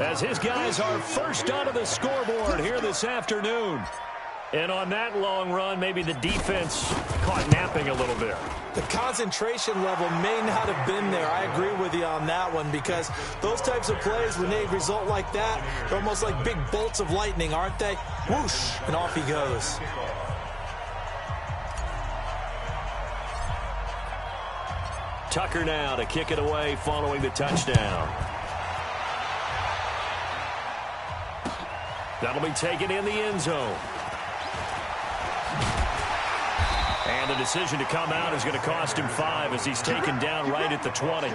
as his guys are first onto the scoreboard here this afternoon. And on that long run, maybe the defense caught napping a little bit. The concentration level may not have been there. I agree with you on that one, because those types of plays, when they result like that, they're almost like big bolts of lightning, aren't they? Whoosh, and off he goes. Tucker now to kick it away following the touchdown. That'll be taken in the end zone. And the decision to come out is going to cost him 5 as he's taken down right at the 20.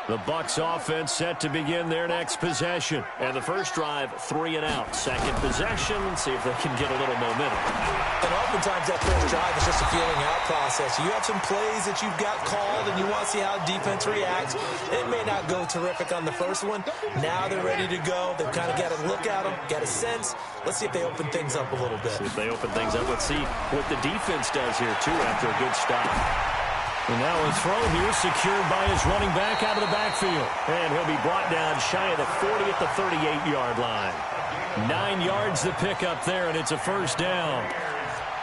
The Bucs offense set to begin their next possession. And the first drive, 3 and out. Second possession, see if they can get a little momentum. And oftentimes that first drive is just a feeling out process. You have some plays that you've got called and you want to see how defense reacts. It may not go terrific on the first one. Now they're ready to go. They've kind of got to look at them, got a sense. Let's see if they open things up a little bit. See if they open things up. Let's see what the defense does here, too, after a good stop. And now a throw here secured by his running back out of the backfield. And he'll be brought down shy of the 40 at the 38-yard line. 9 yards to pick up there, and it's a first down.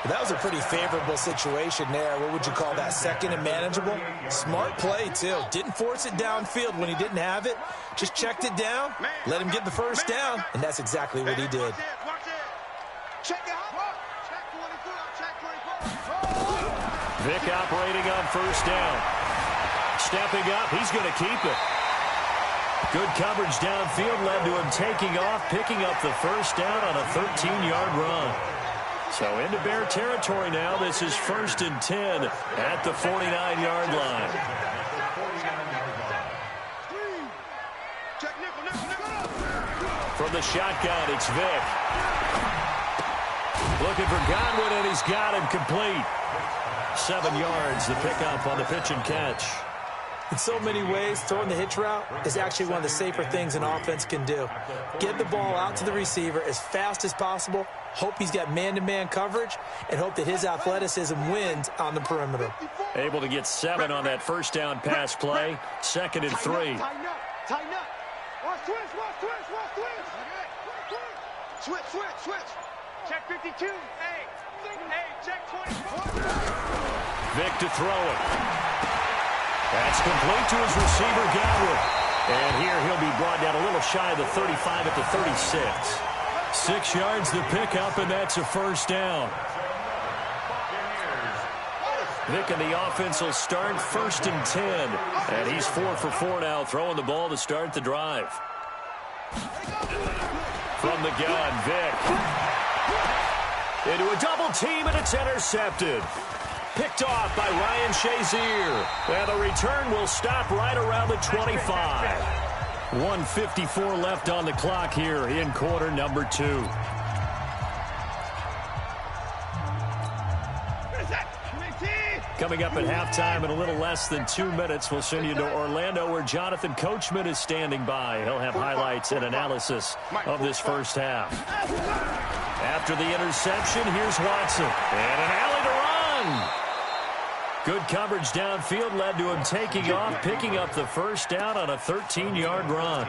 That was a pretty favorable situation there. What would you call that? Second and manageable? Smart play, too. Didn't force it downfield when he didn't have it. Just checked it down, let him get the first down, and that's exactly what he did. Vick operating on first down. Stepping up, he's going to keep it. Good coverage downfield led to him taking off, picking up the first down on a 13-yard run. So into Bear territory now. This is 1st and 10 at the 49-yard line. From the shotgun, it's Vick. Looking for Godwin, and he's got him complete. 7 yards, the pickup on the pitch and catch. In so many ways, throwing the hitch route is actually one of the safer things an offense can do. Get the ball out to the receiver as fast as possible, hope he's got man-to-man coverage, and hope that his athleticism wins on the perimeter. Able to get 7 on that first down pass play. 2nd and 3. Tighten up. Watch switch. Check 52. Hey, check 24. Vick to throw it. That's complete to his receiver, Godwin. And here he'll be brought down a little shy of the 35 at the 36. 6 yards to pick up, and that's a first down. Vick and the offense will start 1st and 10. And he's 4 for 4 now, throwing the ball to start the drive. From the gun, Vick. Into a double team, and it's intercepted. Picked off by Ryan Shazier. And the return will stop right around the 25. 1:54 left on the clock here in quarter number 2. Coming up at halftime in a little less than 2 minutes, we'll send you to Orlando where Jonathan Coachman is standing by. He'll have highlights and analysis of this first half. After the interception, here's Watson. And an alley to run. Good coverage downfield led to him taking off, picking up the first down on a 13-yard run.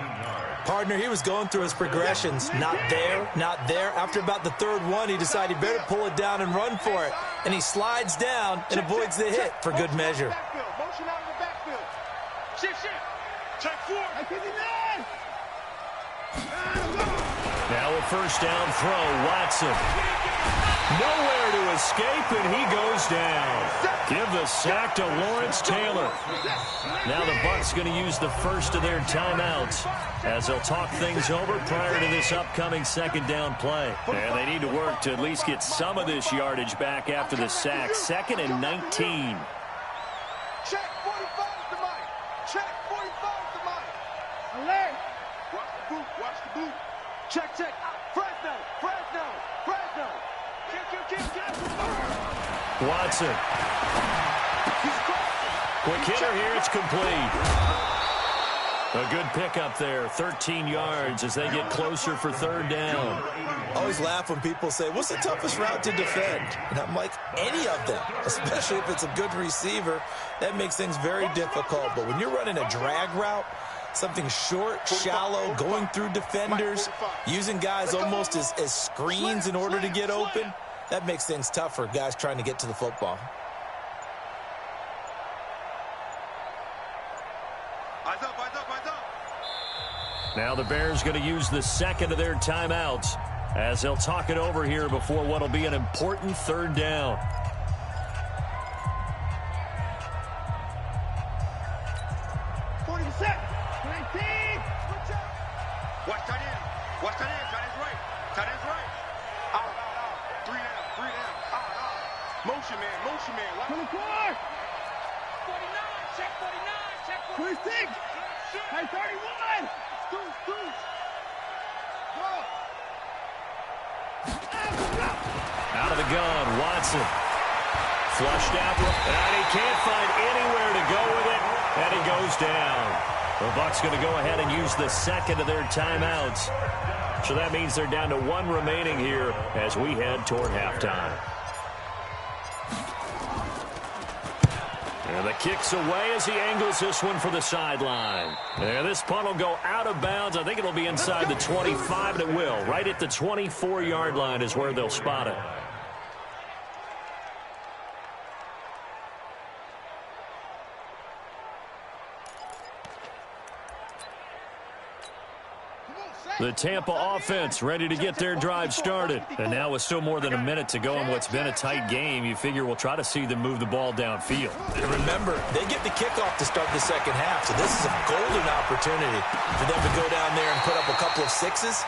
Partner, he was going through his progressions. Not there, not there. After about the third one, he decided he better pull it down and run for it. And he slides down and avoids the hit for good measure. Motion out in the backfield. Shift. Check 4. Now a first down throw, Watson. Nowhere to escape, and he goes down. Give the sack to Lawrence Taylor. Now the Bucs going to use the first of their timeouts as they'll talk things over prior to this upcoming second down play. And they need to work to at least get some of this yardage back after the sack. 2nd and 19. Check 45 to Mike. Check 45 to Mike. Alert. Watch the boot. Check. Fresno. Watson. Quick hitter here, it's complete. A good pickup there, 13 yards as they get closer for third down. I always laugh when people say, what's the toughest route to defend? And I'm like, any of them, especially if it's a good receiver. That makes things very difficult. But when you're running a drag route, something short, shallow, going through defenders, using guys almost as screens in order to get open, that makes things tough for guys trying to get to the football. Now the Bears going to use the second of their timeouts as they'll talk it over here before what will be an important third down. Watch tight end. Watch tight end. Tight end's right. Tight end's right. Out. 3 down. Out. Motion man. 24. 49. Check 49. Check 46. Hey, 31. Scooch. Go. Out of the gun, Watson. Flushed out, and he can't find anywhere to go with it, and he goes down. The Bucs going to go ahead and use the second of their timeouts. So that means they're down to one remaining here as we head toward halftime. And the kick's away as he angles this one for the sideline. And this punt will go out of bounds. I think it'll be inside the 25, and it will. Right at the 24-yard line is where they'll spot it. The Tampa offense ready to get their drive started. And now with still more than a minute to go in what's been a tight game, you figure we'll try to see them move the ball downfield. And remember, they get the kickoff to start the second half, so this is a golden opportunity for them to go down there and put up a couple of sixes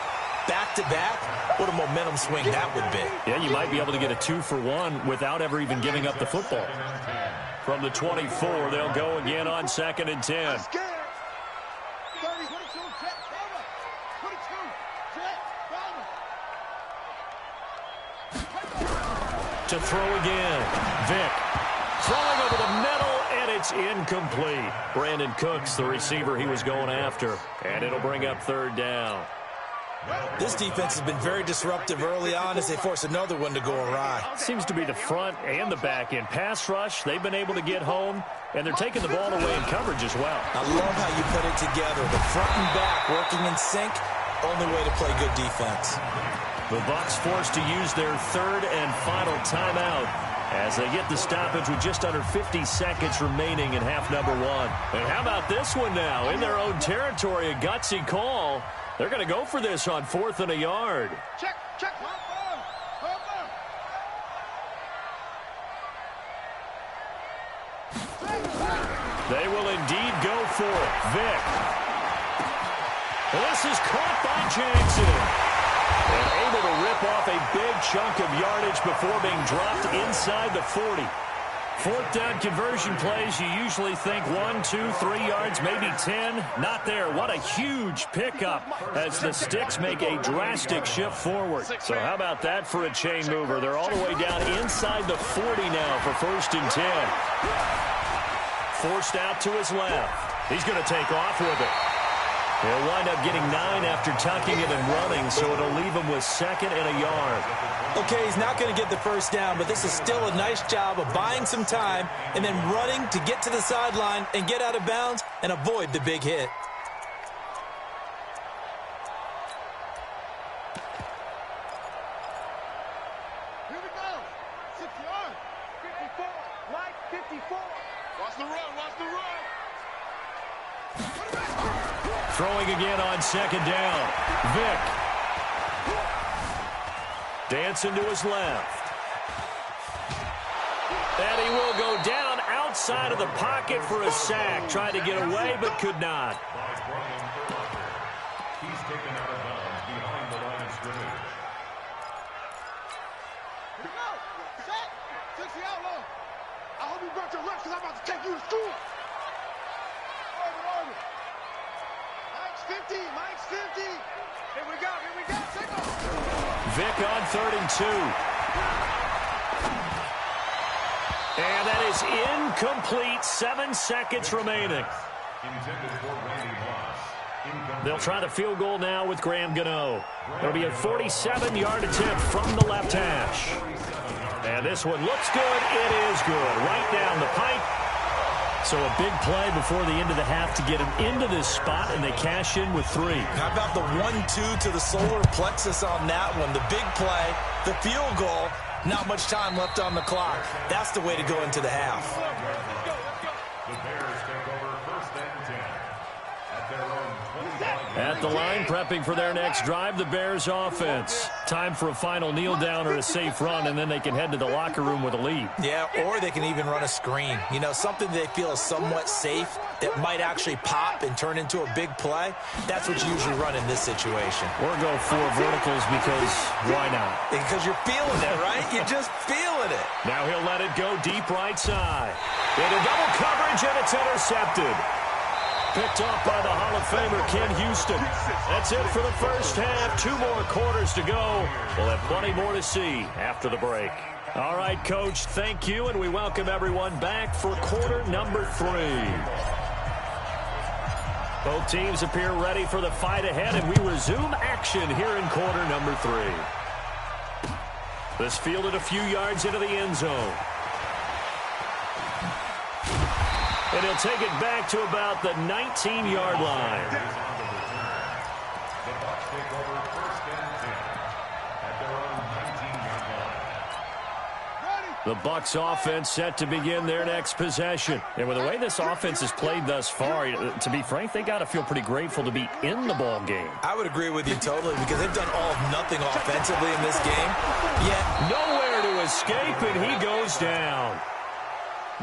back-to-back. What a momentum swing that would be. Yeah, you might be able to get a 2-for-1 without ever even giving up the football. From the 24, they'll go again on 2nd and 10. To throw again. Vick throwing over the middle, and it's incomplete. Brandon Cooks, the receiver he was going after, and it'll bring up third down. This defense has been very disruptive early on as they force another one to go awry. Seems to be the front and the back end. Pass rush, they've been able to get home, and they're taking the ball away in coverage as well. I love how you put it together. The front and back working in sync, only way to play good defense. The Bucs forced to use their third and final timeout as they get the stoppage with just under 50 seconds remaining in half number one. And how about this one now? In their own territory, a gutsy call. They're going to go for this on 4th and a yard. Check. They will indeed go for it. Vick. This is caught by Jansen. And able to rip off a big chunk of yardage before being dropped inside the 40. 4th down conversion plays, you usually think 1, 2, 3 yards, maybe 10. Not there. What a huge pickup as the Sticks make a drastic shift forward. So how about that for a chain mover? They're all the way down inside the 40 now for 1st and 10. Forced out to his left. He's going to take off with it. They'll wind up getting 9 after tucking it and running, so it'll leave him with 2nd and a yard. Okay, he's not going to get the first down, but this is still a nice job of buying some time and then running to get to the sideline and get out of bounds and avoid the big hit. Here we go. 6 yards. 54. Like 54. Watch the run. Throwing again on 2nd down. Vick. Dancing to his left. And he will go down outside of the pocket for a sack. Tried to get away, but could not. He's taken out of bounds behind the line of scrimmage. Here we go. Set. 60 out low. I hope you brought your lunch because I'm about to take you to school. Orbit. Mike's 50. Here we go. Take off. Vick on 3rd and 2. And that is incomplete. 7 seconds remaining. Intended for Randy Moss. They'll try the field goal now with Graham Gano. It'll be a 47-yard attempt from the left hash. And this one looks good. It is good. Right down the pipe. So a big play before the end of the half to get him into this spot, and they cash in with 3. How about the 1-2 to the solar plexus on that one? The big play, the field goal, not much time left on the clock. That's the way to go into the half. The Bears take over 1st and 10 at their own 25. At the line, prepping for their next drive, the Bears offense. Time for a final kneel down or a safe run, and then they can head to the locker room with a lead. Yeah, or they can even run a screen. You know, something they feel is somewhat safe that might actually pop and turn into a big play. That's what you usually run in this situation. Or go 4 verticals because why not? Because you're feeling it, right? You're just feeling it. Now he'll let it go deep right side. Into double coverage, and it's intercepted. Picked off by the Hall of Famer, Ken Houston. That's it for the first half. 2 more quarters to go. We'll have plenty more to see after the break. All right, Coach, thank you, and we welcome everyone back for quarter number 3. Both teams appear ready for the fight ahead, and we resume action here in quarter number 3. This fielded a few yards into the end zone. And he'll take it back to about the 19-yard line. The Bucs take over 1st and 10 at their own 19-yard line. The Bucs offense set to begin their next possession. And with the way this offense has played thus far, to be frank, they got to feel pretty grateful to be in the ball game. I would agree with you totally because they've done all of nothing offensively in this game. Yet Nowhere to escape, and he goes down.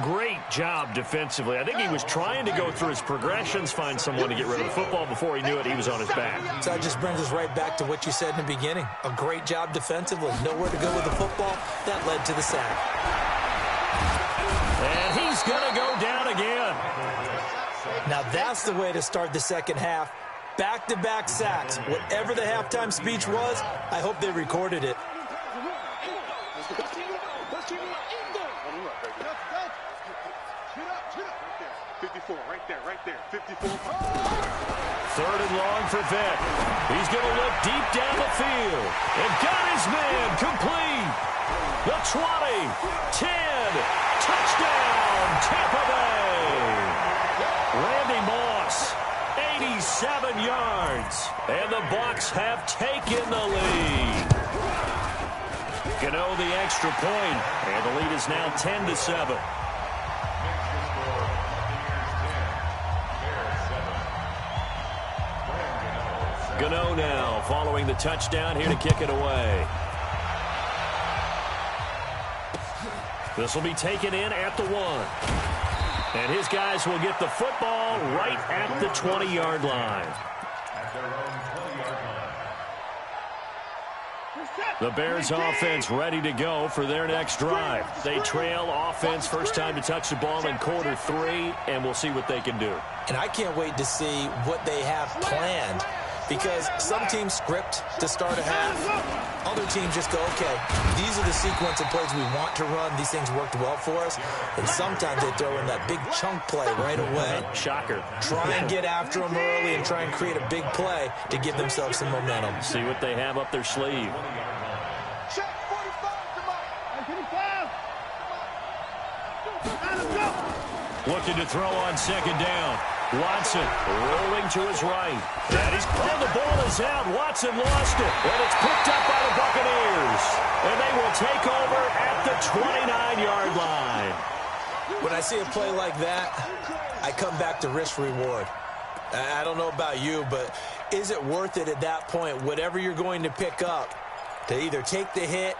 Great job defensively. I think he was trying to go through his progressions, find someone to get rid of the football. Before he knew it, he was on his back. So that just brings us right back to what you said in the beginning. A great job defensively. Nowhere to go with the football. That led to the sack. And he's going to go down again. Now that's the way to start the second half. Back-to-back sacks. Whatever the halftime speech was, I hope they recorded it. 54, right there, 54. 3rd and long for Vick. He's going to look deep down the field. And got his man complete. The 20, 10, touchdown, Tampa Bay. Randy Moss, 87 yards. And the Bucs have taken the lead. Gano the extra point, and the lead is now 10-7. Gano now following the touchdown, here to kick it away. This will be taken in at the 1. And his guys will get the football right at the 20-yard line. At their own 20-yard line. The Bears offense ready to go for their next drive. They trail offense, first time to touch the ball in quarter 3, and we'll see what they can do. And I can't wait to see what they have planned. Because some teams script to start a half. Other teams just go, okay, these are the sequence of plays we want to run. These things worked well for us. And sometimes they throw in that big chunk play right away. Shocker. Try and get after them early and try and create a big play to give themselves some momentum. See what they have up their sleeve. Check 45, come on. 55. Looking to throw on 2nd down. Watson rolling to his right. And the ball is out. Watson lost it. And it's picked up by the Buccaneers. And they will take over at the 29-yard line. When I see a play like that, I come back to risk-reward. I don't know about you, but is it worth it at that point, whatever you're going to pick up, to either take the hit,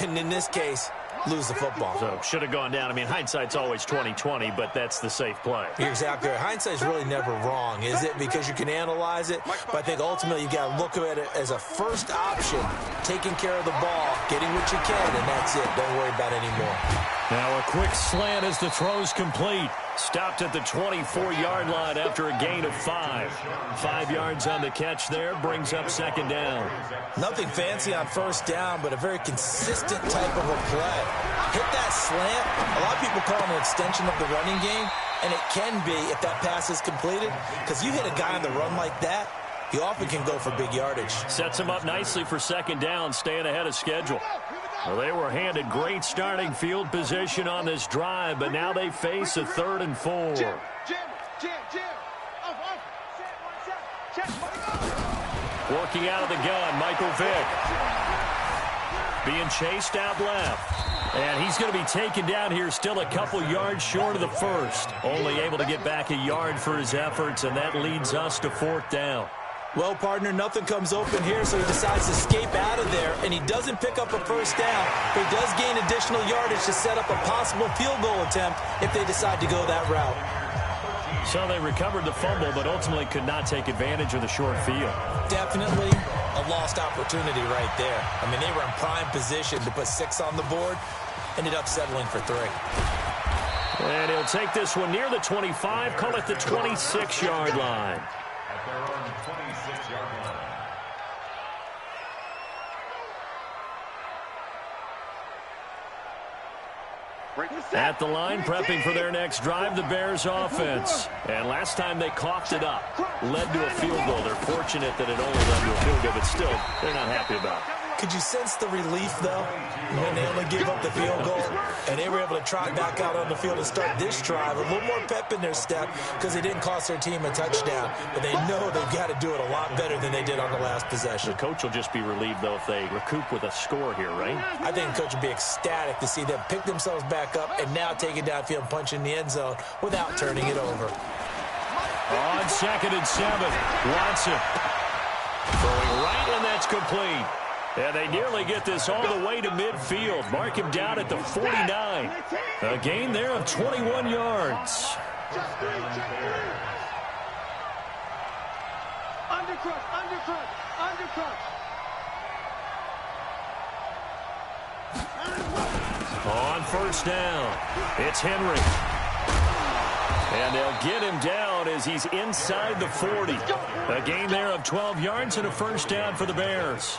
and in this case, lose the football? So should have gone down. I mean, hindsight's always 20/20, but that's the safe play. You're exactly right. Hindsight's really never wrong, is it? Because you can analyze it, but I think ultimately you got to look at it as a first option, taking care of the ball, getting what you can, and that's it. Don't worry about it anymore. Now a quick slant as the throw's complete. Stopped at the 24-yard line after a gain of 5. 5 yards on the catch there, brings up 2nd down. Nothing fancy on 1st down, but a very consistent type of a play. Hit that slant. A lot of people call it an extension of the running game, And it can be if that pass is completed, because you hit a guy on the run like that, he often can go for big yardage. Sets him up nicely for second down, staying ahead of schedule. Well, they were handed great starting field position on this drive, but now they face a 3rd and 4. Working out of the gun, Michael Vick. Being chased out left. And he's going to be taken down here still a couple yards short of the first. Only able to get back a yard for his efforts, and that leads us to 4th down. Well, partner, nothing comes open here, so he decides to escape out of there, and he doesn't pick up a first down, but he does gain additional yardage to set up a possible field goal attempt if they decide to go that route. So they recovered the fumble, but ultimately could not take advantage of the short field. Definitely a lost opportunity right there. I mean, they were in prime position to put 6 on the board, ended up settling for 3. And he'll take this one near the 25, call it the 26-yard line. At their own 26-yard line. At the line, prepping for their next drive, the Bears offense. And last time they coughed it up, led to a field goal. They're fortunate that it only led to a field goal, but still, they're not happy about it. Could you sense the relief, though, when they only gave up the field goal and they were able to trot back out on the field and start this drive? A little more pep in their step because they didn't cost their team a touchdown, but they know they've got to do it a lot better than they did on the last possession. The coach will just be relieved, though, if they recoup with a score here, right? I think the coach would be ecstatic to see them pick themselves back up and now take it downfield and punch in the end zone without turning it over. On 2nd and 7, Watson throwing right, and that's complete. And they nearly get this all the way to midfield. Mark him down at the 49. A gain there of 21 yards. On 1st down, it's Henry. And they'll get him down as he's inside the 40. A gain there of 12 yards and a 1st down for the Bears.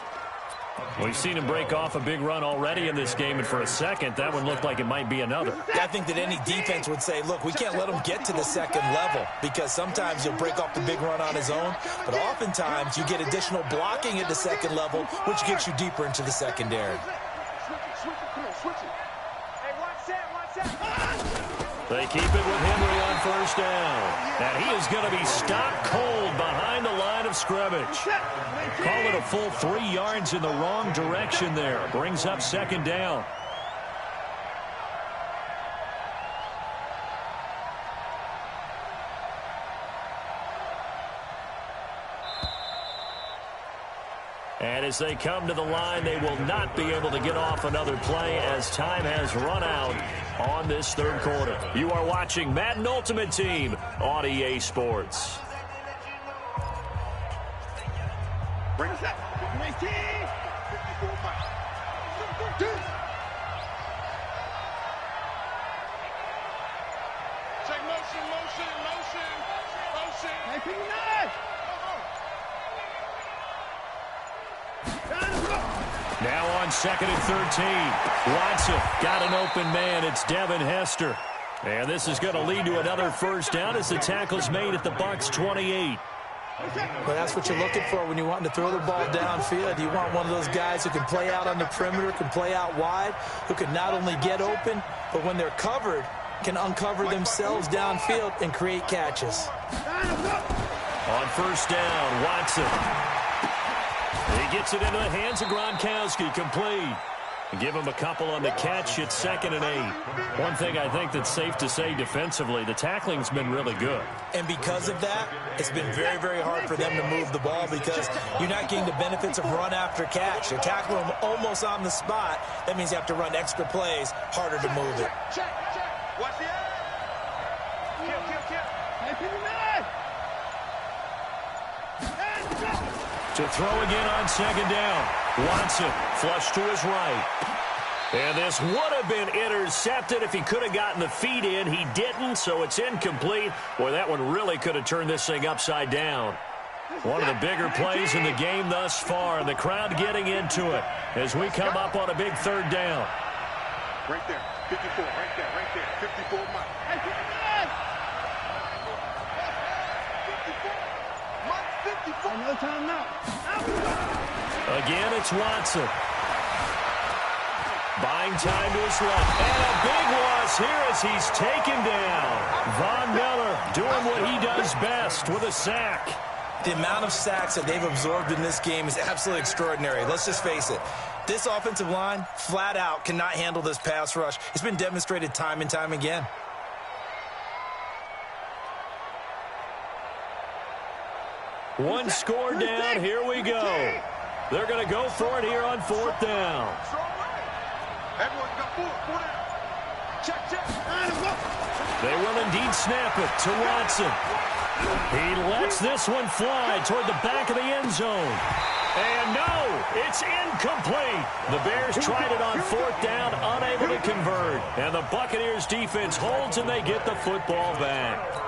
We've seen him break off a big run already in this game, and for a second, that one looked like it might be another. I think that any defense would say, look, we can't let him get to the 2nd level because sometimes he'll break off the big run on his own, but oftentimes you get additional blocking at the 2nd level, which gets you deeper into the secondary. They keep it with Henry on 1st down. And he is going to be stopped cold behind the line of scrimmage. Call it a full 3 yards in the wrong direction there. Brings up 2nd down. And as they come to the line, they will not be able to get off another play as time has run out on this 3rd quarter. You are watching Madden Ultimate Team on EA Sports. Bring us up. 19. 54 miles. Check motion. Now on 2nd and 13. Watson got an open man. It's Devin Hester. And this is going to lead to another 1st down as the tackle's made at the Bucs 28. Well, that's what you're looking for when you're wanting to throw the ball downfield. You want one of those guys who can play out on the perimeter, can play out wide, who can not only get open, but when they're covered, can uncover themselves downfield and create catches. On 1st down, Watson. He gets it into the hands of Gronkowski, complete. Give him a couple on the catch. It's 2nd and 8. One thing I think that's safe to say defensively, the tackling's been really good. And because of that, it's been very, very hard for them to move the ball because you're not getting the benefits of run after catch. You're tackling them almost on the spot. That means you have to run extra plays, harder to move it. Check. Watch the eye. To throw again on 2nd down. Watson flush to his right. And this would have been intercepted if he could have gotten the feet in. He didn't, so it's incomplete. Boy, that one really could have turned this thing upside down. One of the bigger plays in the game thus far, and the crowd getting into it as we come up on a big 3rd down. Right there. 54. Right there. 54 miles. Again, it's Watson. Buying time to his left. And a big loss here as he's taken down. Von Miller doing what he does best with a sack. The amount of sacks that they've absorbed in this game is absolutely extraordinary. Let's just face it. This offensive line, flat out, cannot handle this pass rush. It's been demonstrated time and time again. One score down. Here we go. They're going to go for it here on 4th down. They will indeed snap it to Watson. He lets this one fly toward the back of the end zone. And no, it's incomplete. The Bears tried it on 4th down, unable to convert. And the Buccaneers defense holds and they get the football back.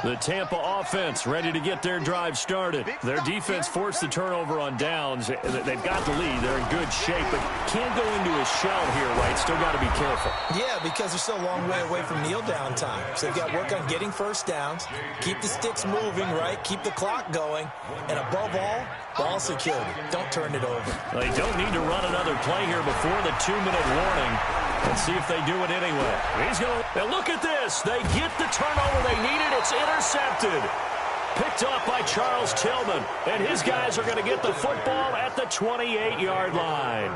The Tampa offense ready to get their drive started. Their defense forced the turnover on downs. They've got the lead. They're in good shape, but can't go into a shell here, right? Still got to be careful. Yeah, because they're still a long way away from kneel down time. So they've got to work on getting first downs, keep the sticks moving, right? Keep the clock going. And above all, ball security. Don't turn it over. They don't need to run another play here before the 2-minute warning. Let's see if they do it anyway. He's going to look at this. They get the turnover they needed. It's intercepted. Picked off by Charles Tillman. And his guys are going to get the football at the 28-yard line.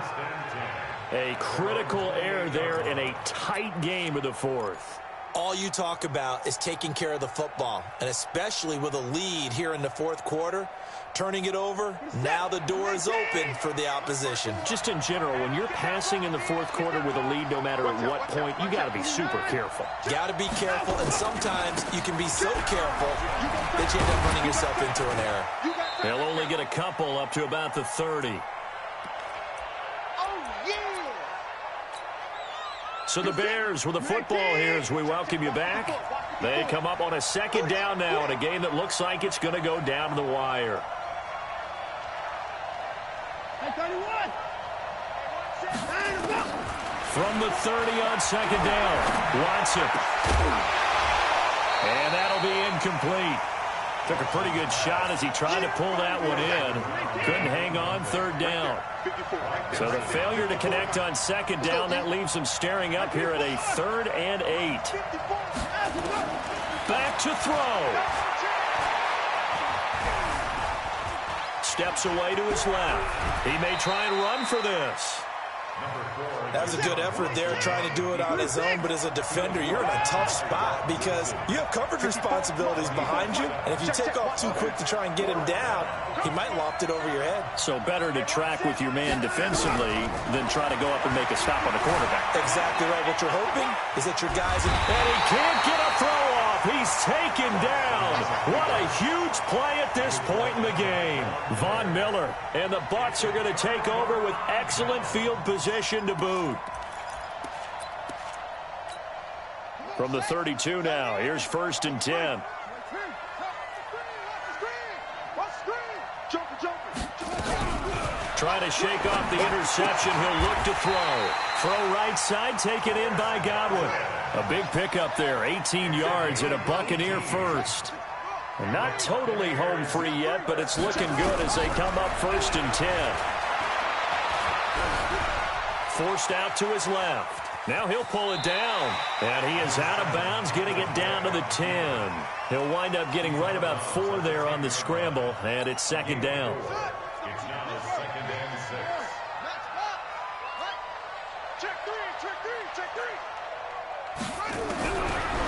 A critical error there in a tight game of the 4th. All you talk about is taking care of the football, and especially with a lead here in the 4th quarter, turning it over, now the door is open for the opposition. Just in general, when you're passing in the 4th quarter with a lead, no matter at what point, you got to be super careful. Got to be careful, and sometimes you can be so careful that you end up running yourself into an error. They'll only get a couple up to about the 30. So the Bears with the football here as we welcome you back. They come up on a 2nd down now in a game that looks like it's going to go down to the wire. From the 30 on 2nd down, Watson. And that'll be incomplete. Took a pretty good shot as he tried to pull that one in. Couldn't hang on 3rd down. So the failure to connect on 2nd down, that leaves him staring up here at a 3rd and 8. Back to throw. Steps away to his left. He may try and run for this. That was a good effort there, trying to do it on his own, but as a defender, you're in a tough spot because you have coverage responsibilities behind you, and if you take off too quick to try and get him down, he might loft it over your head. So better to track with your man defensively than try to go up and make a stop on the quarterback. Exactly right. What you're hoping is that your guys... And he can't get a throw off. He's taken down. What a huge play at this point in the game. Von Miller and the Bucs are going to take over with excellent field position to boot. From the 32 now, here's 1st and 10. Trying to shake off the interception. He'll look to throw. Throw right side, taken in by Godwin. A big pickup there, 18 yards and a Buccaneer first. And not totally home free yet, but it's looking good as they come up 1st and 10. Forced out to his left. Now he'll pull it down. And he is out of bounds, getting it down to the 10. He'll wind up getting right about 4 there on the scramble, and it's 2nd down. It's now 2nd and 6.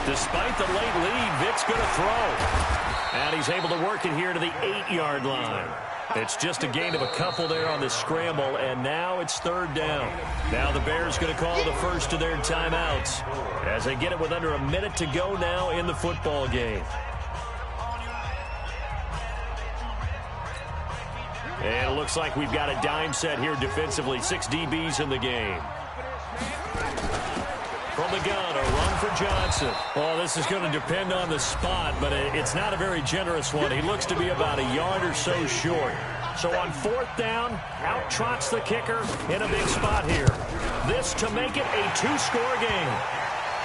Despite the late lead, Vic's going to throw. And he's able to work it here to the 8-yard line. It's just a gain of a couple there on the scramble, and now it's 3rd down. Now the Bears going to call the first of their timeouts as they get it with under a minute to go now in the football game. And it looks like we've got a dime set here defensively. 6 DBs in the game. From the gun, a run for Johnson. Well, this is going to depend on the spot, but it's not a very generous one. He looks to be about a yard or so short. So on 4th down, out trots the kicker in a big spot here. This to make it a 2-score game.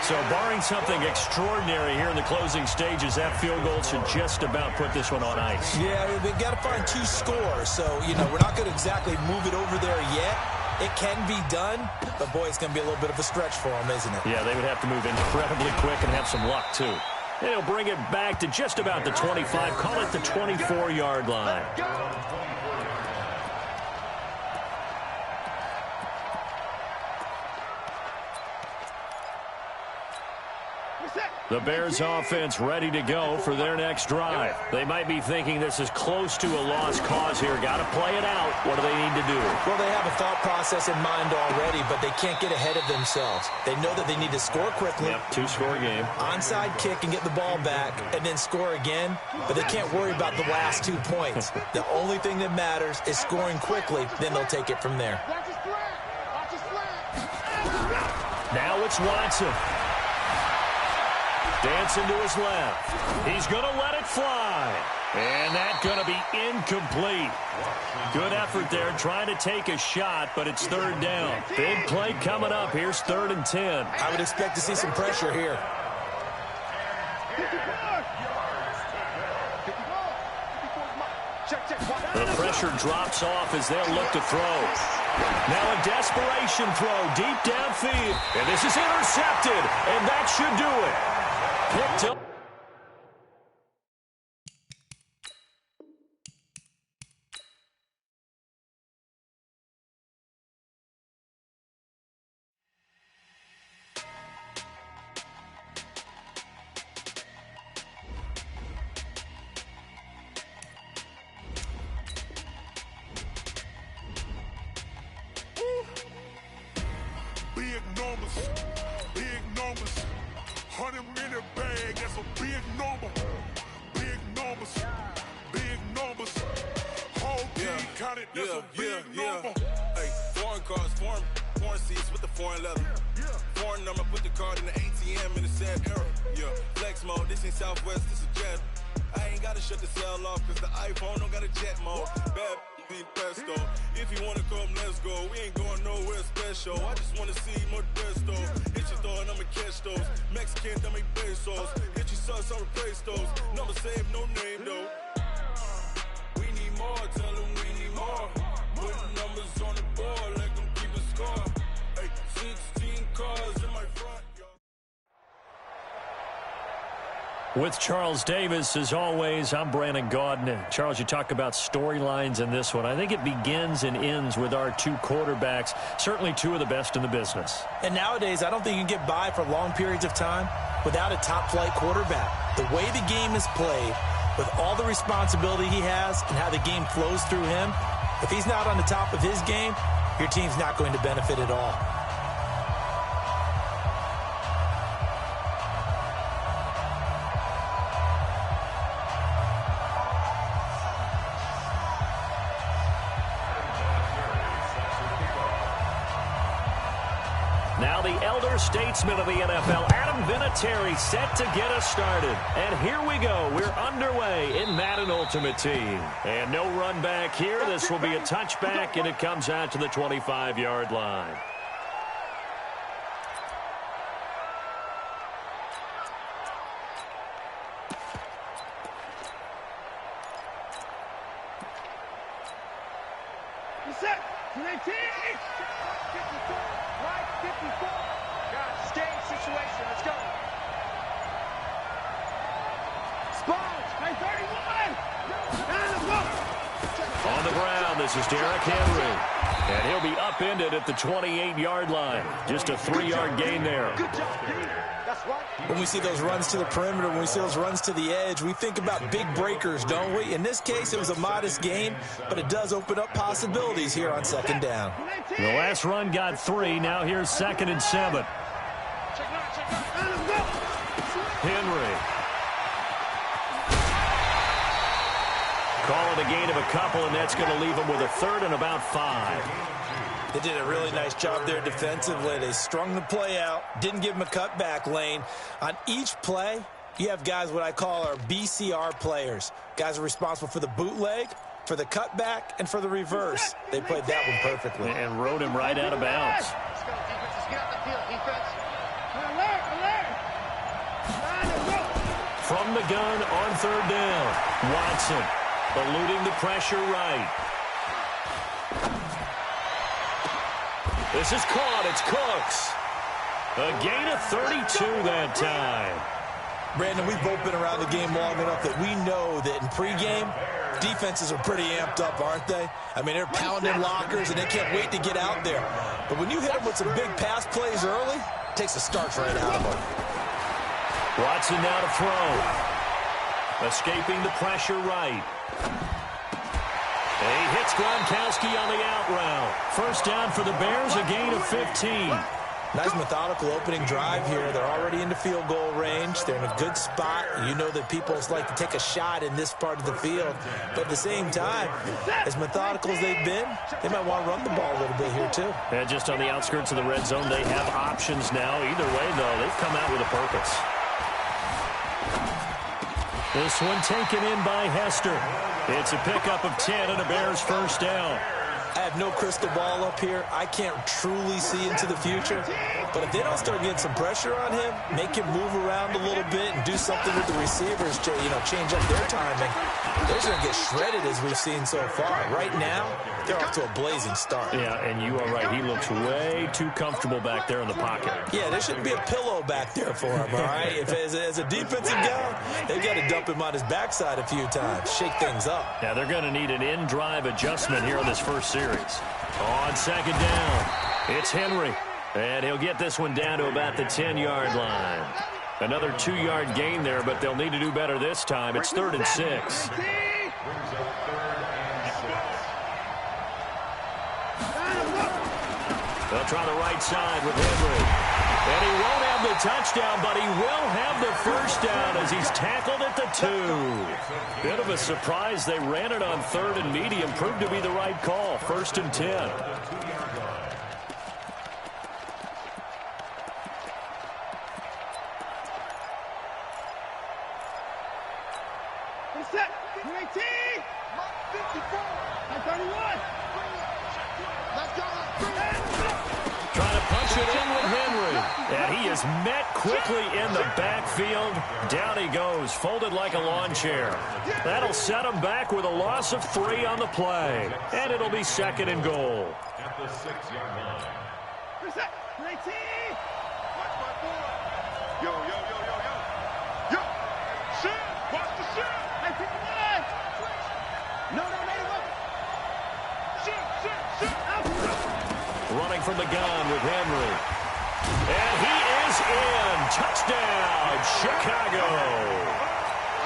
So barring something extraordinary here in the closing stages, that field goal should just about put this one on ice. Yeah, we've got to find 2 scores. So, we're not going to exactly move it over there yet. It can be done, but, boy, it's going to be a little bit of a stretch for them, isn't it? Yeah, they would have to move incredibly quick and have some luck, too. And he'll bring it back to just about the 25, call it the 24-yard line. The Bears offense ready to go for their next drive. They might be thinking this is close to a lost cause here. Got to play it out. What do they need to do? Well, they have a thought process in mind already, but they can't get ahead of themselves. They know that they need to score quickly. Yep, 2-score game. Onside kick and get the ball back and then score again, but they can't worry about the last 2 points. The only thing that matters is scoring quickly, then they'll take it from there. Now it's Watson. Dancing to his left. He's going to let it fly. And that's going to be incomplete. Good effort there trying to take a shot, but it's 3rd down. Big play coming up. Here's 3rd and 10. I would expect to see some pressure here. The pressure drops off as they'll look to throw. Now a desperation throw deep downfield. And this is intercepted, and that should do it. Picked up. Big numbers, 100 in the bag, that's a big number. Big numbers, whole team counted, that's a big number. Hey, foreign cars, foreign seats with the foreign leather. Foreign number, put the card in the ATM in the sad era. Yeah, flex mode, this ain't Southwest, this is Jet. I ain't gotta shut the cell off, cause the iPhone don't got a jet mode. Bad be pesto. If you wanna come, let's go. We ain't going nowhere special. I just wanna see more Modesto. Hit your throw and I'ma catch those. Mexican, dummy pesos. Hit your sauce, I'll replace those. Number save, no name though. We need more, tell them we need more. Putting numbers on the board, let them keep a score. Hey, 16 cars in my front. With Charles Davis, as always, I'm Brandon Gaudin. Charles, you talk about storylines in this one. I think it begins and ends with our 2 quarterbacks, certainly 2 of the best in the business. And nowadays, I don't think you can get by for long periods of time without a top-flight quarterback. The way the game is played, with all the responsibility he has and how the game flows through him, if he's not on the top of his game, your team's not going to benefit at all. Now the elder statesman of the NFL, Adam Vinatieri, set to get us started. And here we go. We're underway in Madden Ultimate Team. And no run back here. This will be a touchback, and it comes out to the 25-yard line. Set. To the team. 54. Right. 54. Guys, stay in situation. Let's go. Sponge. Hey, 31. And let's go. On the ground, this is Derrick Henry. And he'll be upended at the 28-yard line. Just a 3-yard gain there. Good job, D. That's right. When we see those runs to the perimeter, when we see those runs to the edge, we think about big breakers, don't we? In this case, it was a modest gain, but it does open up possibilities here on 2nd down. The last run got 3. Now here's 2nd and 7. Henry. Call it a gain of a couple, and that's going to leave him with a 3rd and about 5. They did a really nice job there defensively. They strung the play out, didn't give him a cutback lane. On each play, you have guys what I call our BCR players. Guys are responsible for the bootleg, for the cutback, and for the reverse. They played that one perfectly. And rode him right out of bounds. Let's go, defense. Let's get out the field, defense. Alert, alert. from the gun on third down. Watson eluding the pressure right. This is caught. It's Cooks. A gain of 32 that time. Brandon, we've both been around the game long enough that we know that in pregame, defenses are pretty amped up, aren't they? I mean, they're pounding lockers, and they can't wait to get out there. But when you hit them with some big pass plays early, it takes the starch right out of them. Watson now to throw. Escaping the pressure right. He hits Gronkowski on the out route. First down for the Bears, a gain of 15. Nice methodical opening drive here. They're already into field goal range. They're in a good spot. You know that people like to take a shot in this part of the field. But at the same time, as methodical as they've been, they might want to run the ball a little bit here too. Yeah, just on the outskirts of the red zone, they have options now. Either way, though, they've come out with a purpose. This one taken in by Hester. It's a pickup of 10 and a Bears first down. I have no crystal ball up here. I can't truly see into the future. But if they don't start getting some pressure on him, make him move around a little bit and do something with the receivers to, change up their timing, they're just going to get shredded as we've seen so far. Right now, they're off to a blazing start. Yeah, and you are right. He looks way too comfortable back there in the pocket. Yeah, there shouldn't be a pillow back there for him, all right? If as a defensive guy, they've got to dump him on his backside a few times, shake things up. Yeah, they're going to need an in-drive adjustment here on this first series. On second down, it's Henry. And he'll get this one down to about the 10-yard line. Another 2-yard gain there, but they'll need to do better this time. It's 3rd and 6. They'll try the right side with Henry. And he won't have the touchdown, but he will have the first down as he's tackled at the 2. Bit of a surprise. They ran it on 3rd and medium. Proved to be the right call. 1st and 10. Set. 18. 54. 31. Let's go. Trying to punch it in with Henry. And he is met quickly in the backfield. Down he goes, folded like a lawn chair. That'll set him back with a loss of 3 on the play. And it'll be 2nd and goal. At the 6-yard line. Reset. 18. Watch my boy. Yo. Yo. Shit. Watch the shit. 59. No, made it up. Shit. Out. Running from the gun with Henry. And he is in. Touchdown, Chicago.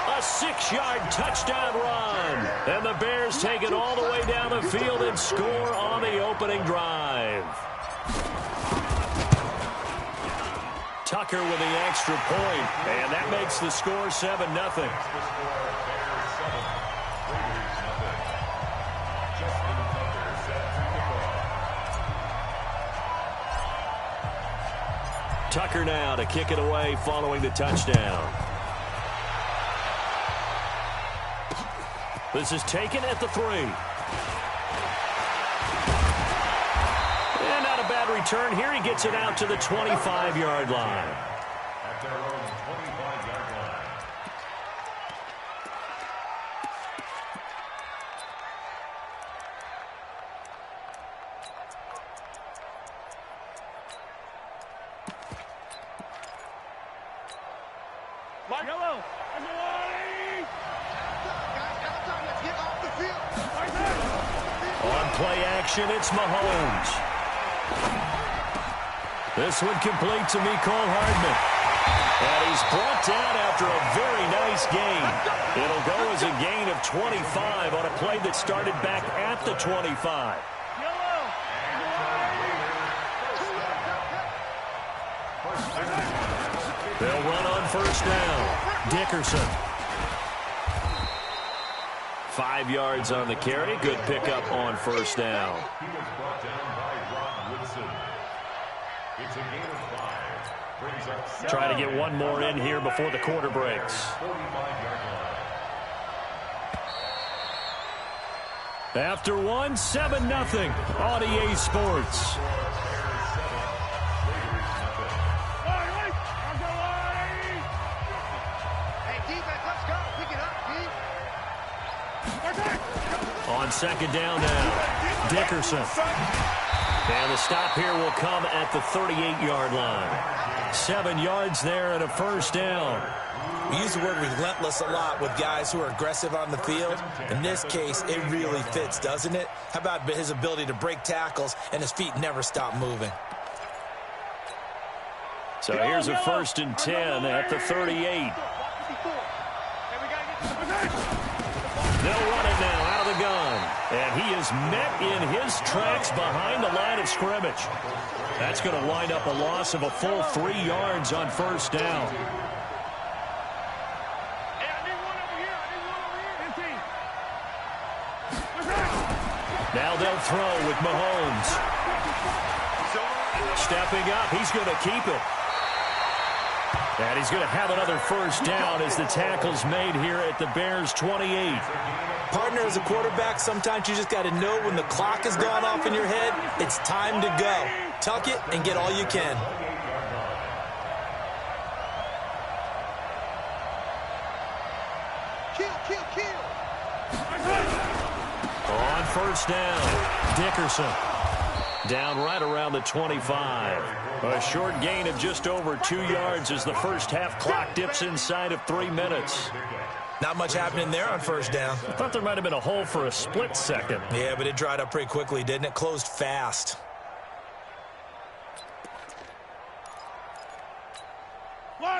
A 6-yard touchdown run. And the Bears take it all the way down the field and score on the opening drive. Tucker with the extra point. And that makes the score 7-0. Tucker now to kick it away following the touchdown. This is taken at the 3. And not a bad return here. He gets it out to the 25-yard line. At their own 25-yard line. Yellow. On play action, it's Mahomes. This one complete to Mecole Hardman. And he's brought down after a very nice gain. It'll go as a gain of 25 on a play that started back at the 25. They'll run on first down. Dickerson. 5 yards on the carry. Good pickup on first down. He was brought down by Ron Woodson. It's a gain of 5. Brings up 7. Try to get one more in here before the quarter breaks. 45-yard line. After one, 7-0 on EA Sports. Hey, defense. On second down now, Dickerson. And the stop here will come at the 38-yard line. 7 yards there and a first down. We use the word relentless a lot with guys who are aggressive on the field. In this case, it really fits, doesn't it? How about his ability to break tackles and his feet never stop moving? So here's a 1st and 10 at the 38. They'll run it now out of the gun. And he is met in his tracks behind the line of scrimmage. That's going to wind up a loss of a full 3 yards on first down. Now they'll throw with Mahomes. Stepping up, he's going to keep it. And he's going to have another first down as the tackle's made here at the Bears' 28. Partner, as a quarterback, sometimes you just got to know when the clock has gone off in your head, it's time to go. Tuck it and get all you can. On first down, Dickerson. Down right around the 25. A short gain of just over 2 yards as the first half clock dips inside of 3 minutes. Not much happening there on first down. I thought there might have been a hole for a split second. Yeah, but it dried up pretty quickly, didn't it? Closed fast.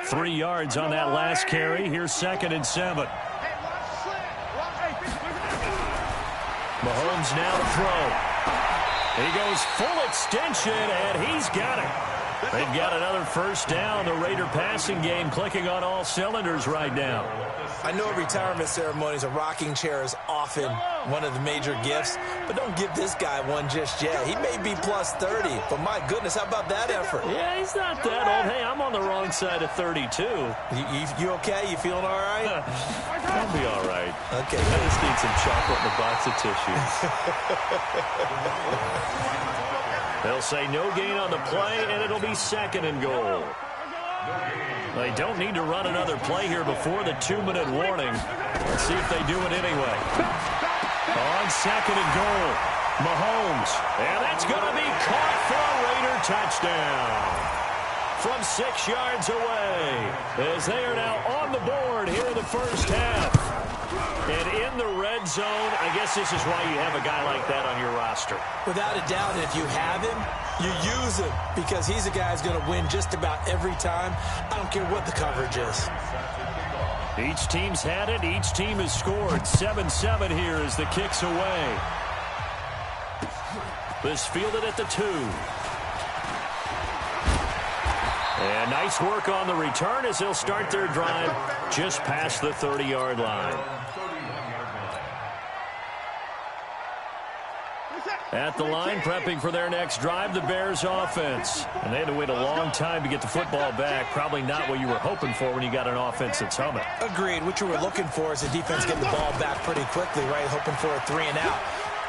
Three yards on that last carry. Here's 2nd and 7. Mahomes now to throw. He goes full extension, and he's got it. They've got another first down. The Raider passing game clicking on all cylinders right now. I know at retirement ceremonies, a rocking chair is often one of the major gifts, but don't give this guy one just yet. He may be plus 30, but my goodness, how about that effort? Yeah, he's not that old. Hey, I'm on the wrong side of 32. You okay? You feeling all right? I'll be all right. Okay. I just need some chocolate and a box of tissues. They'll say no gain on the play, and it'll be 2nd and goal. They don't need to run another play here before the 2-minute warning. Let's see if they do it anyway. On 2nd and goal, Mahomes. And that's going to be caught for a Raider touchdown. From 6 yards away, as they are now on the board here in the first half. And in the red zone, I guess this is why you have a guy like that on your roster. Without a doubt, if you have him, you use him, because he's a guy who's going to win just about every time. I don't care what the coverage is. Each team's had it. Each team has scored. 7-7 here as the kick's away. This fielded at the 2. And nice work on the return as they'll start their drive just past the 30-yard line. At the line, prepping for their next drive, the Bears offense. And they had to wait a long time to get the football back. Probably not what you were hoping for when you got an offense that's humming. Agreed. What you were looking for is the defense getting the ball back pretty quickly, right? Hoping for a 3 and out.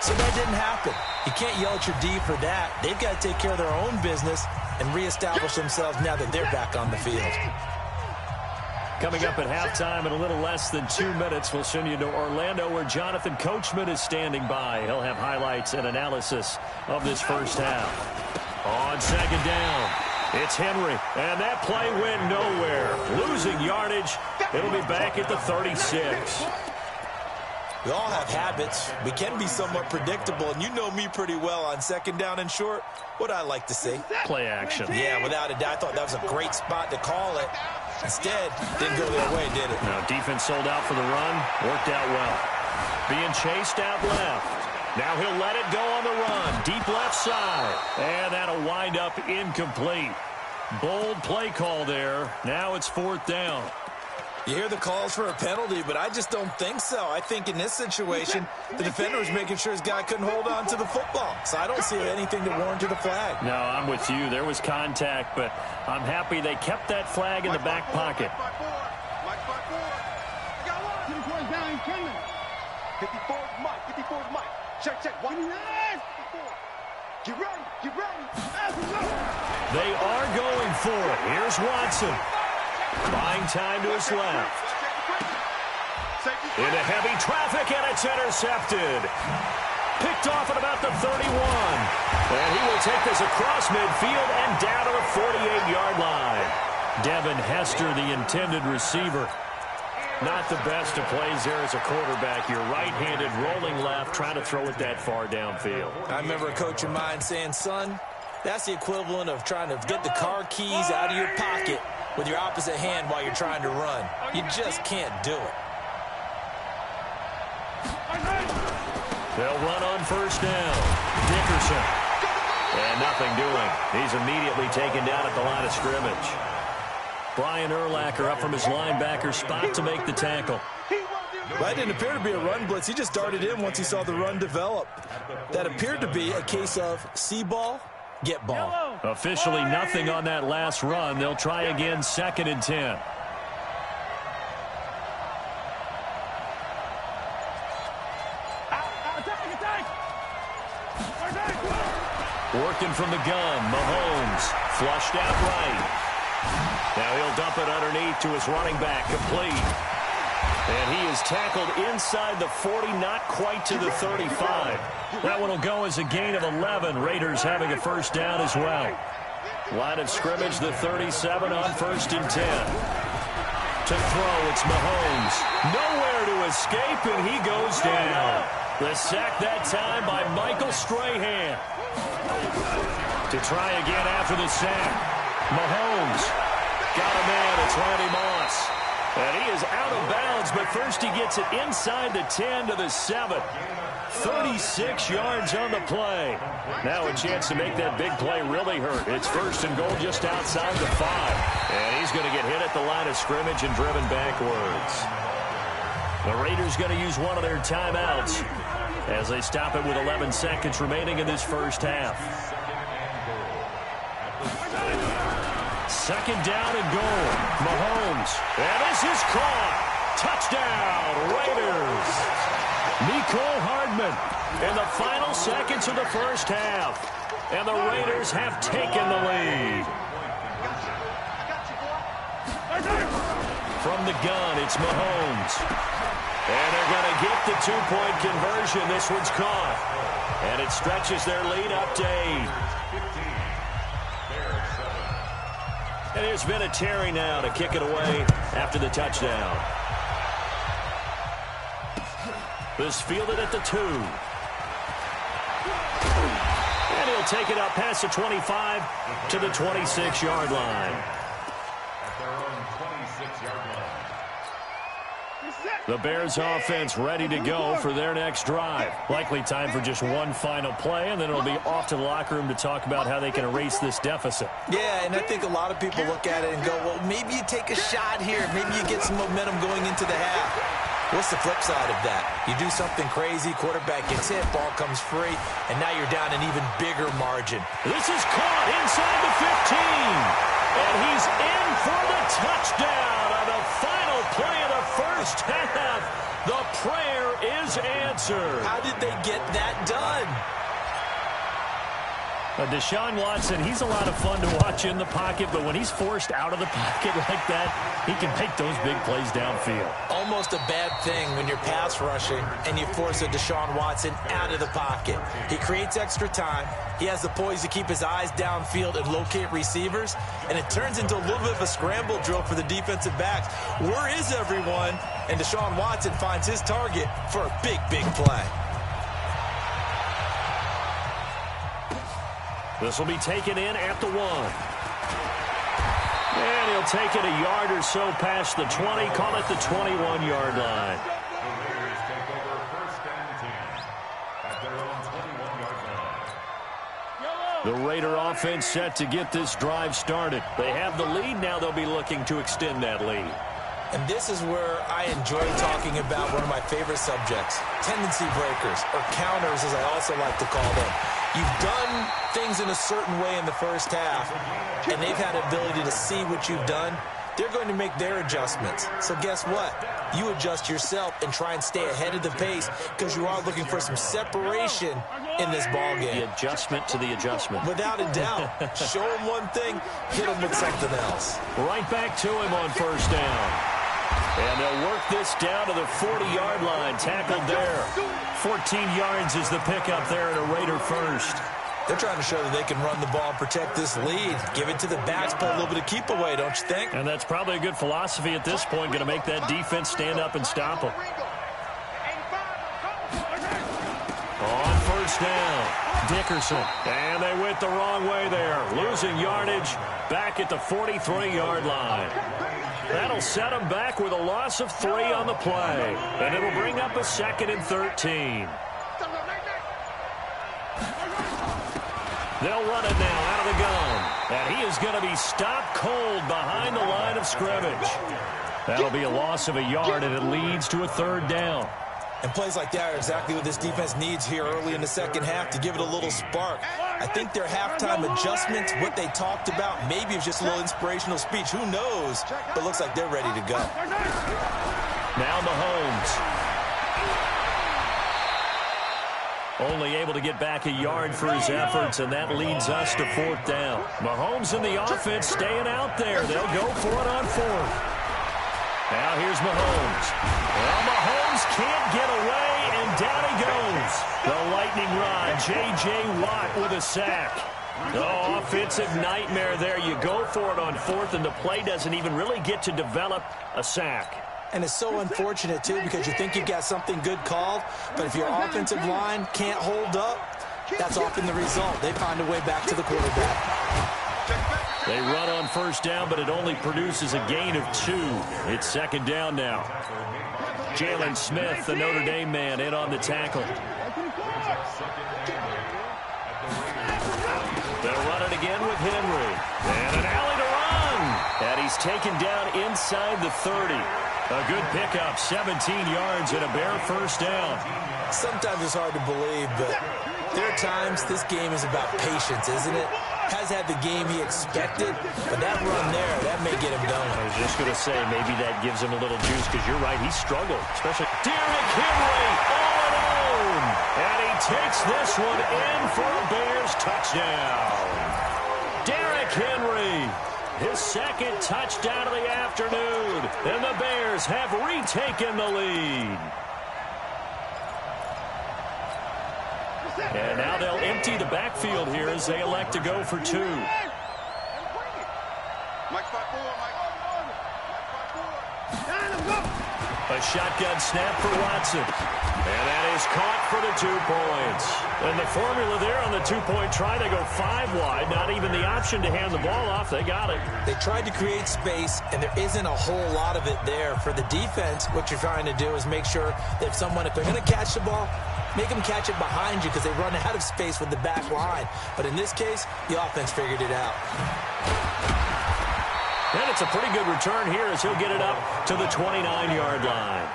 So that didn't happen. You can't yell at your D for that. They've got to take care of their own business and reestablish themselves now that they're back on the field. Coming up at halftime in a little less than 2 minutes, we'll send you to Orlando where Jonathan Coachman is standing by. He'll have highlights and analysis of this first half. On 2nd down, it's Henry, and that play went nowhere. Losing yardage, it'll be back at the 36. We all have habits. We can be somewhat predictable, and you know me pretty well on 2nd down and short. What I like to see. Play action. Yeah, without a doubt. I thought that was a great spot to call it. Instead, didn't go their way, did it? Now, defense sold out for the run. Worked out well. Being chased out left. Now he'll let it go on the run. Deep left side. And that'll wind up incomplete. Bold play call there. Now it's 4th down. You hear the calls for a penalty, but I just don't think so. I think in this situation, the defender was making sure his guy couldn't hold on to the football. So I don't see anything to warrant a flag. No, I'm with you. There was contact, but I'm happy they kept that flag in the back pocket. 54 is Mike. 54 is Mike. Check. Get ready. They are going for it. Here's Watson. Buying time to his left. Into heavy traffic, and it's intercepted. Picked off at about the 31. And he will take this across midfield and down to the 48-yard line. Devin Hester, the intended receiver. Not the best of plays there as a quarterback. You're right-handed, rolling left, trying to throw it that far downfield. I remember a coach of mine saying, son, that's the equivalent of trying to get the car keys out of your pocket with your opposite hand while you're trying to run. You just can't do it. They'll run on first down. Dickerson. And nothing doing. He's immediately taken down at the line of scrimmage. Brian Urlacher up from his linebacker spot to make the tackle. That didn't appear to be a run blitz. He just darted in once he saw the run develop. That appeared to be a case of see ball, get ball. Officially nothing on that last run. They'll try again, 2nd and 10. Working from the gun, Mahomes flushed out right. Now he'll dump it underneath to his running back, complete. And he is tackled inside the 40, not quite to the 35. That one will go as a gain of 11. Raiders having a first down as well. Line of scrimmage, the 37 on 1st and 10. To throw, it's Mahomes. Nowhere to escape, and he goes down. The sack that time by Michael Strahan. To try again after the sack. Mahomes got a man. It's Randy Moss. And he is out of bounds, but first he gets it inside the 10 to the 7. 36 yards on the play. Now a chance to make that big play really hurt. It's 1st and goal just outside the 5. And he's going to get hit at the line of scrimmage and driven backwards. The Raiders going to use one of their timeouts as they stop it with 11 seconds remaining in this first half. 2nd down and goal. Mahomes. And this is caught. Touchdown, Raiders. Mecole Hardman in the final seconds of the first half. And the Raiders have taken the lead. From the gun, it's Mahomes. And they're going to get the 2-point conversion. This one's caught. And it stretches their lead up to 8. And there's been a Terry now to kick it away after the touchdown. This fielded at the 2. And he'll take it up past the 25 to the 26-yard line. At their own 26-yard line. The Bears offense ready to go for their next drive. Likely time for just one final play, and then it'll be off to the locker room to talk about how they can erase this deficit. Yeah, and I think a lot of people look at it and go, well, maybe you take a shot here. Maybe you get some momentum going into the half. What's the flip side of that? You do something crazy, quarterback gets hit, ball comes free, and now you're down an even bigger margin. This is caught inside the 15. And he's in for the touchdown on the final play of the first half. The prayer is answered. How did they get that done? Deshaun Watson, he's a lot of fun to watch in the pocket, but when he's forced out of the pocket like that, he can make those big plays downfield. Almost a bad thing when you're pass rushing and you force a Deshaun Watson out of the pocket. He creates extra time. He has the poise to keep his eyes downfield and locate receivers, and it turns into a little bit of a scramble drill for the defensive backs. Where is everyone? And Deshaun Watson finds his target for a big, big play. This will be taken in at the 1. And he'll take it a yard or so past the 20, call it the 21-yard line. The Raiders take over 1st and 10 at their own 21-yard line. The Raider offense set to get this drive started. They have the lead. Now they'll be looking to extend that lead. And this is where I enjoy talking about one of my favorite subjects, tendency breakers, or counters as I also like to call them. You've done things in a certain way in the first half, and they've had the ability to see what you've done. They're going to make their adjustments. So guess what? You adjust yourself and try and stay ahead of the pace because you are looking for some separation in this ballgame. The adjustment to the adjustment. Without a doubt. Show him one thing, hit him with something else. Right back to him on first down. And they'll work this down to the 40-yard line. Tackled there. 14 yards is the pickup there at a Raider first. They're trying to show that they can run the ball and protect this lead. Give it to the backs, put a little bit of keep away, don't you think? And that's probably a good philosophy at this point. Going to make that defense stand up and stop them. On first down, Dickerson. And they went the wrong way there. Losing yardage back at the 43-yard line. That'll set them back with a loss of 3 on the play. And it'll bring up a 2nd and 13. They'll run it now out of the gun. And he is going to be stopped cold behind the line of scrimmage. That'll be a loss of a yard, and it leads to a 3rd down. And plays like that are exactly what this defense needs here early in the second half to give it a little spark. I think their halftime adjustments, what they talked about, maybe it's just a little inspirational speech. Who knows? But it looks like they're ready to go. Now Mahomes. Only able to get back a yard for his efforts, and that leads us to 4th down. Mahomes and the offense staying out there. They'll go for it on 4th. Now here's Mahomes. Well, Mahomes can't get away, and down he goes. The lightning rod, J.J. Watt with a sack. Oh, offensive nightmare there. You go for it on 4th, and the play doesn't even really get to develop a sack. And it's so unfortunate, too, because you think you've got something good called, but if your offensive line can't hold up, that's often the result. They find a way back to the quarterback. They run on first down, but it only produces a gain of 2. It's 2nd down now. Jalen Smith, the Notre Dame man, in on the tackle. They'll run it again with Henry. And an alley to run. And he's taken down inside the 30. A good pickup, 17 yards and a Bear first down. Sometimes it's hard to believe, but there are times this game is about patience, isn't it? Has had the game he expected, but that run there, that may get him going. I was just going to say, maybe that gives him a little juice, because you're right, he struggled, especially Derrick Henry all alone. And he takes this one in for a Bears touchdown. Derrick Henry, his 2nd touchdown of the afternoon, and the Bears have retaken the lead. And now they'll empty the backfield here as they elect to go for 2. A shotgun snap for Watson. And that is caught for the 2 points. And the formula there on the 2-point try, they go 5 wide. Not even the option to hand the ball off. They got it. They tried to create space, and there isn't a whole lot of it there. For the defense, what you're trying to do is make sure that if they're going to catch the ball, make them catch it behind you because they run out of space with the back line. But in this case, the offense figured it out. And it's a pretty good return here as he'll get it up to the 29-yard line.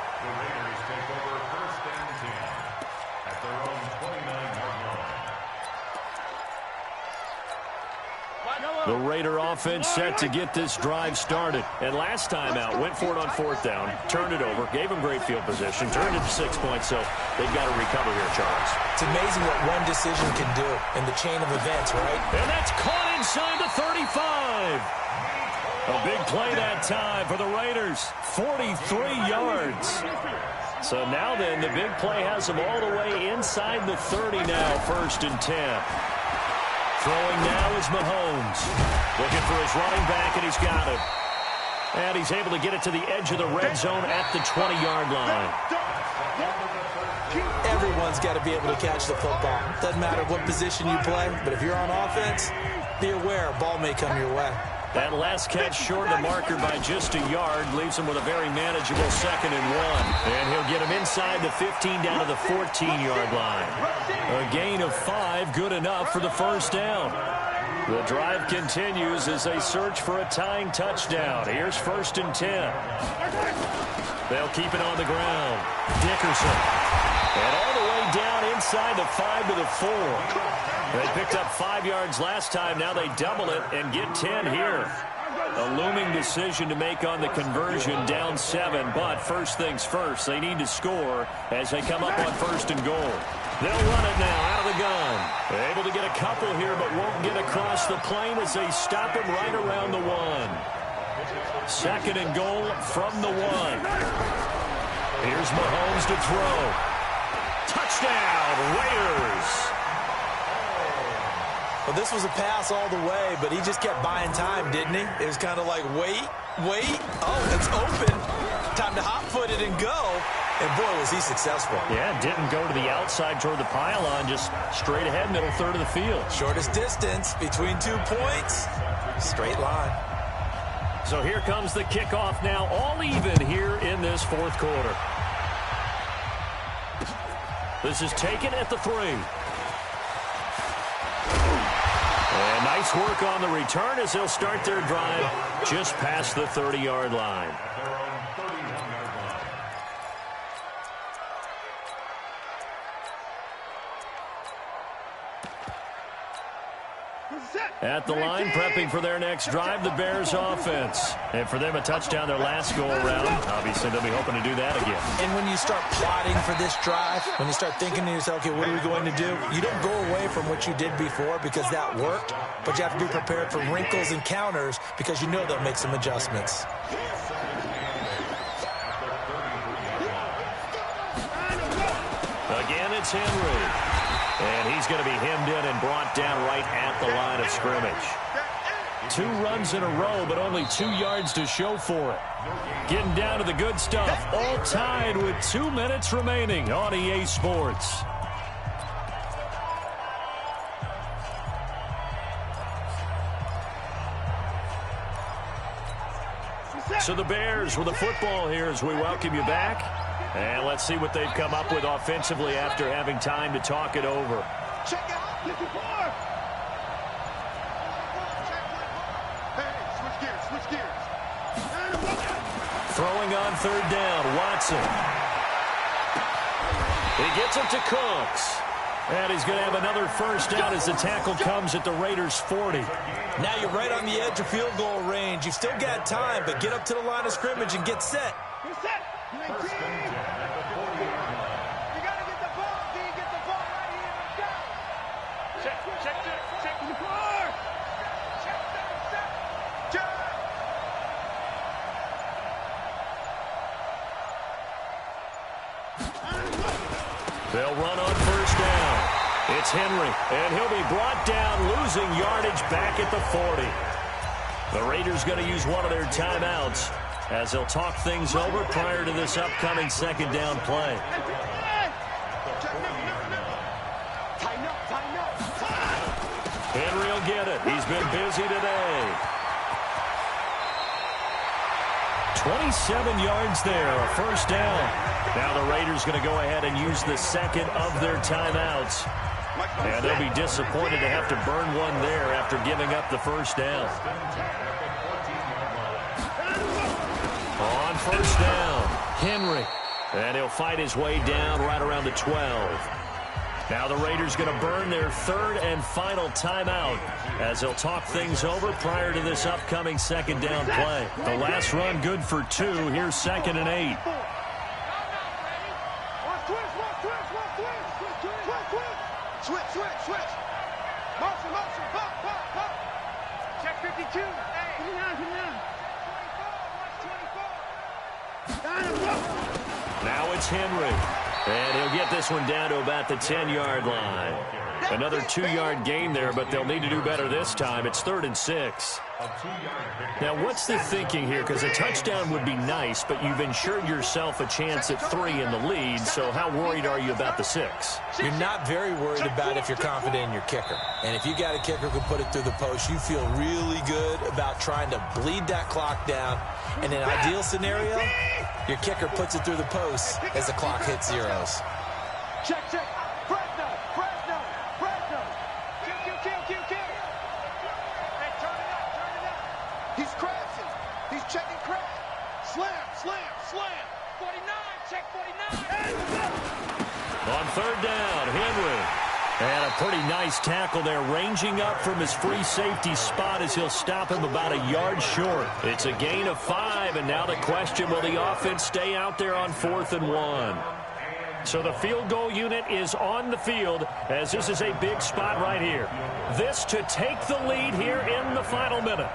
The Raider offense set to get this drive started. And last time out, went for it on 4th down, turned it over, gave them great field position, turned it to 6 points, so they've got to recover here, Charles. It's amazing what one decision can do in the chain of events, right? And that's caught inside the 35. A big play that time for the Raiders, 43 yards. So now then, the big play has them all the way inside the 30 now, 1st and 10. Throwing now is Mahomes. Looking for his running back, and he's got it. And he's able to get it to the edge of the red zone at the 20-yard line. Everyone's got to be able to catch the football. Doesn't matter what position you play, but if you're on offense, be aware a ball may come your way. That last catch short of the marker by just a yard leaves him with a very manageable 2nd and 1. And he'll get him inside the 15 down to the 14-yard line. A gain of 5, good enough for the first down. The drive continues as they search for a tying touchdown. Here's 1st and 10. They'll keep it on the ground. Dickerson. And all the way down inside the 5 to the 4. They picked up 5 yards last time. Now they double it and get 10 here. A looming decision to make on the conversion, down 7. But first things first, they need to score as they come up on 1st and goal. They'll run it now out of the gun. Able to get a couple here, but won't get across the plane as they stop him right around the 1. Second and goal from the 1. Here's Mahomes to throw. Touchdown, Raiders. Well, this was a pass all the way, but he just kept buying time, didn't he? It was kind of like, wait. Oh, it's open. Time to hot-foot it and go. And, boy, was he successful. Yeah, didn't go to the outside toward the pylon, just straight ahead, middle third of the field. Shortest distance between 2 points. Straight line. So here comes the kickoff now, all even here in this fourth quarter. This is taken at the 3. And nice work on the return as they'll start their drive just past the 30-yard line. At the line, prepping for their next drive, the Bears offense. And for them, a touchdown their last go-around. Obviously, they'll be hoping to do that again. And when you start plotting for this drive, when you start thinking to yourself, okay, what are we going to do? You don't go away from what you did before because that worked, but you have to be prepared for wrinkles and counters because you know they'll make some adjustments. Again, it's Henry. And he's going to be hemmed in and brought down right at the line of scrimmage. 2 runs in a row, but only 2 yards to show for it. Getting down to the good stuff. All tied with 2 minutes remaining on EA Sports. So the Bears with the football here as we welcome you back. And let's see what they've come up with offensively after having time to talk it over. Check out. Get the bar. Hey, switch gears. Throwing on third down, Watson. He gets it to Cooks. And he's going to have another first down as the tackle comes at the Raiders' 40. Now you're right on the edge of field goal range. You've still got time, but get up to the line of scrimmage and get set. Get set. You got to get the ball, D. Get the ball right here. Let's go. Check the bar. Check. They'll run on first down. It's Henry, and he'll be brought down, losing yardage back at the 40. The Raiders going to use one of their timeouts as they'll talk things over prior to this upcoming second down play. Henry will get it. He's been busy today. 27 yards there, a first down. Now the Raiders going to go ahead and use the second of their timeouts. And they'll be disappointed to have to burn one there after giving up the first down. On first down, Henry. And he'll fight his way down right around the 12. Now the Raiders going to burn their third and final timeout as they'll talk things over prior to this upcoming second down play. The last run good for 2. Here's 2nd and 8. Switch. Motion. Pop. Check 52. Hey. 24. Now it's Henry. And he'll get this one down to about the 10-yard line. Another 2-yard gain there, but they'll need to do better this time. It's 3rd and 6. Now, what's the thinking here? Because a touchdown would be nice, but you've ensured yourself a chance at 3 in the lead, so how worried are you about the 6? You're not very worried about if you're confident in your kicker. And if you got a kicker who can put it through the post, you feel really good about trying to bleed that clock down. In an ideal scenario, your kicker puts it through the post as the clock hits zeros. Check. Fresno. Kill. Hey, turn it up. He's crashing. He's checking crash. Slam. 49, check 49. On third down, Henry. And a pretty nice tackle there, ranging up from his free safety spot as he'll stop him about a yard short. It's a gain of 5, and now the question, will the offense stay out there on 4th and 1? So the field goal unit is on the field as this is a big spot right here. This to take the lead here in the final minute.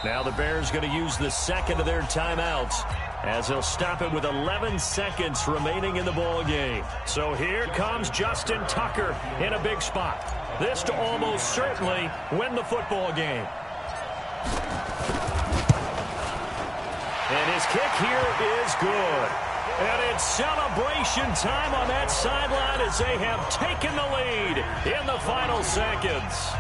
Now the Bears going to use the second of their timeouts as they'll stop it with 11 seconds remaining in the ball game. So here comes Justin Tucker in a big spot. This to almost certainly win the football game. And his kick here is good. And it's celebration time on that sideline as they have taken the lead in the final seconds.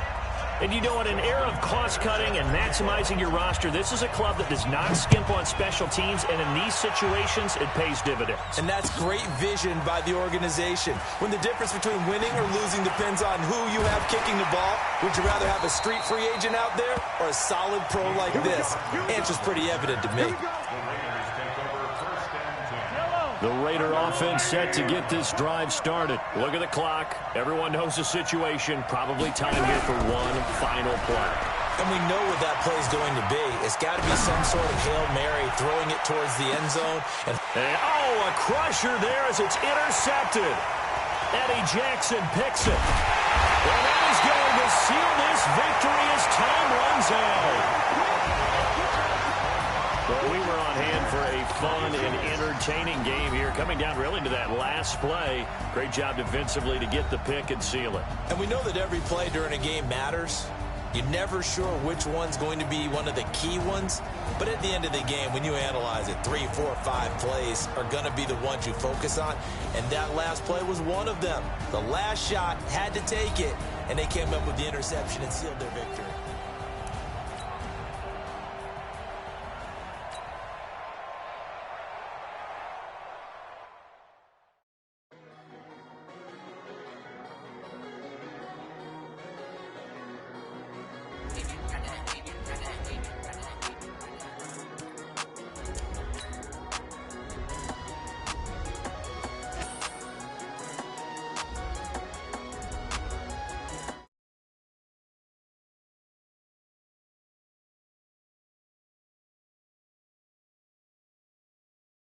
And you know, in an era of cost-cutting and maximizing your roster, this is a club that does not skimp on special teams, and in these situations, it pays dividends. And that's great vision by the organization. When the difference between winning or losing depends on who you have kicking the ball, would you rather have a street free agent out there or a solid pro like this? Answer's pretty evident to me. The Raider offense set to get this drive started. Look at the clock. Everyone knows the situation. Probably time here for one final play. And we know what that play is going to be. It's got to be some sort of Hail Mary, throwing it towards the end zone. And a crusher there as it's intercepted. Eddie Jackson picks it. And that is going to seal this victory as time runs out. Well, we were on hand for a fun and entertaining game here, coming down really to that last play. Great job defensively to get the pick and seal it. And we know that every play during a game matters. You're never sure which one's going to be one of the key ones. But at the end of the game, when you analyze it, 3, 4, 5 plays are going to be the ones you focus on. And that last play was one of them. The last shot had to take it, and they came up with the interception and sealed their victory.